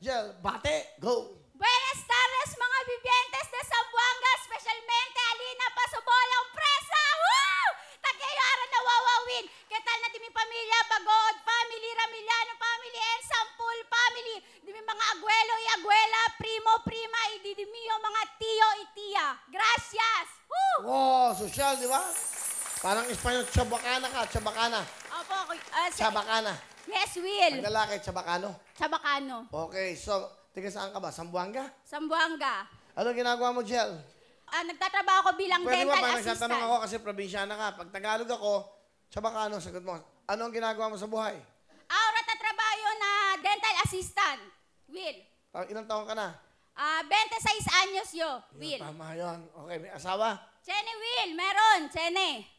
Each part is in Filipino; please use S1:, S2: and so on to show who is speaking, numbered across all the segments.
S1: Jel, bate, go!
S2: Buenas tardes mga bibientes de Zamboanga, specialmente Alina Pasobolong Presa! Woo! Tagayaran na wawawin. Ketal na dimi pamilya, Bagod family, Ramiliano family, and Sampul family. Dimi mga abuelo y abuela, primo, prima, ididimi yung mga tiyo y tiya. Gracias! Woo!
S1: Wow, social, di ba? Parang Espanyol, chabacana ka, chabacana.
S2: Opo,
S1: Chabacana.
S2: yes, Will.
S1: Ang lalaki, chabacano.
S2: Chabacano.
S1: Okay, so, tiga saan ka ba? Sambuanga?
S2: Sambuanga.
S1: Ano ginagawa mo, Jel?
S2: Nagtatrabaho ko bilang
S1: Pwede ba,
S2: dental
S1: pag
S2: assistant.
S1: nagtatanong ako kasi probinsyana ka, pag Tagalog ako, chabacano, sagot mo. Ano ang ginagawa mo sa buhay?
S2: Ahora tatrabaho na dental assistant. Will.
S1: Ilang taon ka na?
S2: 26 anyos yo, Will.
S1: Tama yun. Okay, may asawa?
S2: Chene, Will. Meron. Chene.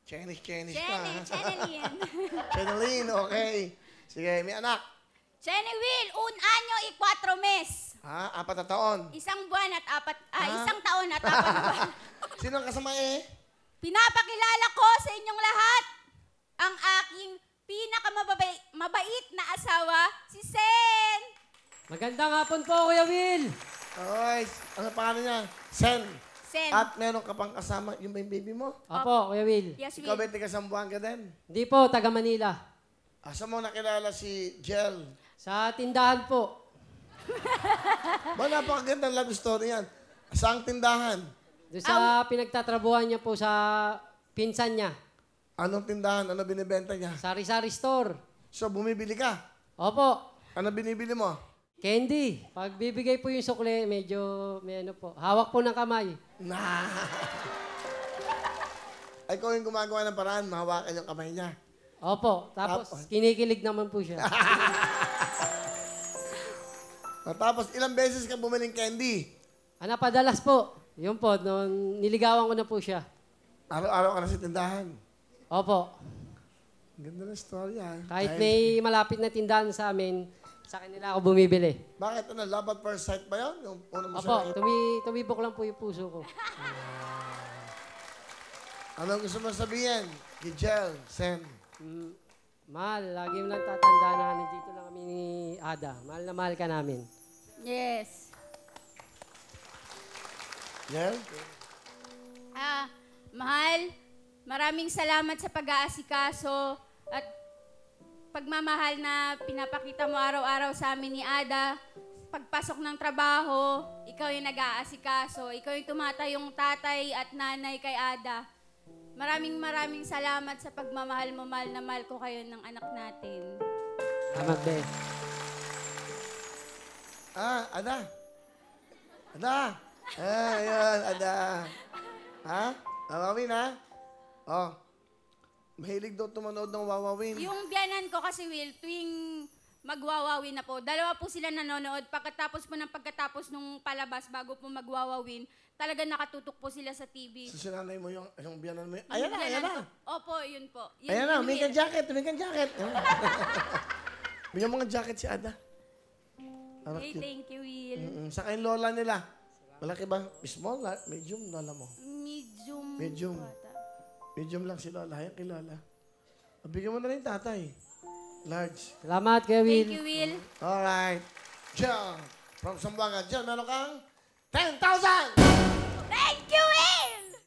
S1: Chinese ka,
S2: Chene.
S1: ha?
S2: Chenelin.
S1: Cheneline, okay. Sige, may anak.
S2: Chene, Will. Un anyo y 4 mes.
S1: Ha? 4 na taon.
S2: Isang buwan at
S1: Ah?
S2: isang taon at 4 buwan.
S1: Sino ang kasama eh?
S2: Pinapakilala ko sa inyong lahat ang aking pinakamabait na asawa, si Sen.
S3: Magandang hapon po, Kuya Will.
S1: Okay, ano pangalan niya? Sen.
S2: Sen.
S1: At meron ka pang kasama, yung ba yung baby mo?
S3: Opo, Kuya Will.
S2: Yes,
S1: Ikaw
S2: Will.
S1: ba taga Zamboanga din?
S3: Hindi po, taga Manila.
S1: Asa mo nakilala si Jel?
S3: Sa tindahan po.
S1: Ba, napakagandang love story yan. Saang tindahan?
S3: Doon sa pinagtatrabuhan niya po sa pinsan niya.
S1: Anong tindahan? Ano binibenta niya?
S3: Sari-sari store.
S1: So, bumibili ka?
S3: Opo,
S1: Ano binibili mo?
S3: candy. Pag bibigay po yung sukle, medyo may ano po. Hawak po ng kamay.
S1: Na. Ay, ikaw yung gumagawa ng paraan, mahawakan yung kamay niya.
S3: Opo, tapos kinikilig naman po siya.
S1: Tapos, ilang beses ka bumiling candy?
S3: Napadalas po. Yun po, noon niligawan ko na po siya.
S1: Araw-araw ka na sa tindahan.
S3: Opo.
S1: Ganda ng story, ha?
S3: Kahit may malapit na tindahan sa amin, sa kanila ako bumibili.
S1: Bakit? Ano, love at first sight ba yun? Yung una mo
S3: Opo,
S1: siya?
S3: tumibok lang po yung puso ko.
S1: Anong gusto mo sabihin? Kay Jel, Sen.
S3: Mahal, lagi mo lang tatandaan na nandito lang kami ni Ada. Mahal na mahal ka namin.
S2: Yes.
S1: Jel?
S2: Mahal, maraming salamat sa pag-aasikaso at pagmamahal na pinapakita mo araw-araw sa amin ni Ada. Pagpasok ng trabaho, ikaw yung nag-aasikaso, ikaw yung tumatayong tatay at nanay kay Ada. Maraming salamat sa pagmamahal mo, mahal na mahal ko kayo ng anak natin.
S3: Salamat, Be.
S1: Ada. Ada. Ayun, Ada. Ha? Wawawin, ha? Oh. Mahilig daw tumanood ng wawawin.
S2: Yung biyanan ko kasi, Will, tuwing magwawawin na po, dalawa po sila nanonood. Pagkatapos nung palabas, bago po magwawawin, talaga nakatutok po sila sa TV.
S1: So, sinanay mo yung biyanan mo. Ayan na, ayan na.
S2: Opo, yun po. Yun,
S1: Ayan na,
S2: yun,
S1: may
S2: Will.
S1: jacket, may jacket. May mga jacket si Ada. Ano,
S2: Hey,
S1: cute.
S2: thank you, Will.
S1: Saka yung lola nila. Malaki ba? Small? Medium lola mo?
S2: Medium.
S1: Medium.
S2: bata.
S1: Medium lang si lola. Ayan kay lola. Bigyan mo na rin tatay. Large.
S3: Salamat, Kuya Will.
S2: Thank you, Will.
S1: Alright. John, from Zamboanga. John, meron kang 10,000!